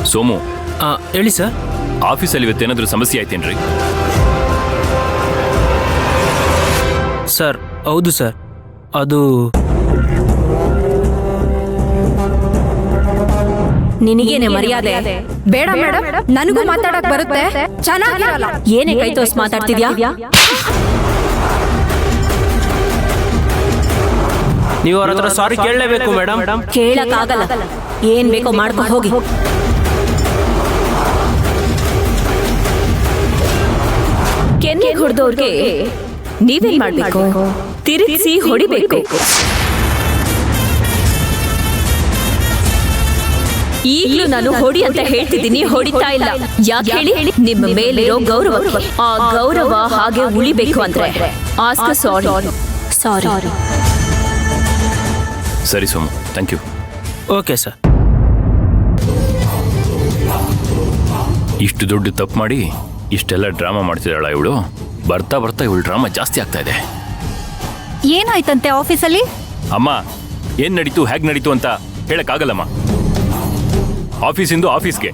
ಸೋಮು, ಹೇಳಿ ಸರ್. ಆಫೀಸಲ್ಲಿ ಇವತ್ತೇನಾದ್ರೂ ಸಮಸ್ಯೆ ಆಯ್ತೇನ್ರಿ? ಸರ್ ಹೌದು ಸರ್, ಅದು ನಿನಗೇನೆ ಮರ್ಯಾದೆ? ಬೇಡ ಮೇಡಮ್, ನನಗೂ ಮಾತಾಡಕ್ ಬರುತ್ತೆ. ಚೆನ್ನಾಗಿರಲ್ಲ. ಏನೇ ಕೈ ತೋರ್ಸ್ ಮಾತಾಡ್ತಿದ್ಯಾ? ನೀವು ಅವ್ರ ಹತ್ರ ಸಾರಿ ಕೇಳಲೇಬೇಕು ಮೇಡಮ್. ಕೇಳಕ್ಕಾಗಲ್ಲ. ಏನ್ ಬೇಕೋ ಮಾಡ್ಕೊ ಹೋಗಿ. ಕೆನ್ನೆ ಹೊಡೆದವ್ರಿಗೆ ನೀವೇನ್ ಮಾಡ್ಬೇಕು? ತಿರುಗಿಸಿ ಹೊಡಿಬೇಕು. ಈಗಲೂ ನಾನು ಹೊಡಿ ಅಂತ ಹೇಳ್ತಿದ್ದೀನಿ, ಹೊಡಿತಾ ಇಲ್ಲ. ಯಾಕೆ ಹೇಳಿ? ನಿಮ್ಮ ಮೇಲಿರೋ ಗೌರವ, ಆ ಗೌರವ ಹಾಗೆ ಉಳಿಬೇಕು ಅಂದ್ರೆ ಆಸ್ಕ್ ಸಾರಿ. ಸಾರಿ. ಸರಿ Somu, thank you. Okay sir. ಇಷ್ಟು ದೊಡ್ಡ ತಪ್ಪು ಮಾಡಿ ಇಷ್ಟೆಲ್ಲ ಡ್ರಾಮಾ ಮಾಡ್ತಿದ್ದಾಳ ಇವಳು. ಬರ್ತಾ ಬರ್ತಾ ಇವಳು ಡ್ರಾಮಾ ಜಾಸ್ತಿ ಆಗ್ತಾ ಇದೆ. ಏನಾಯ್ತಂತೆ ಆಫೀಸಲ್ಲಿ? ಅಮ್ಮ, ಏನ್ ನಡೀತು ಹೇಗೆ ನಡೀತು ಅಂತ ಹೇಳಕ್ಕಾಗಲ್ಲಮ್ಮ. ಆಫೀಸಿಂದು ಆಫೀಸ್ಗೆ,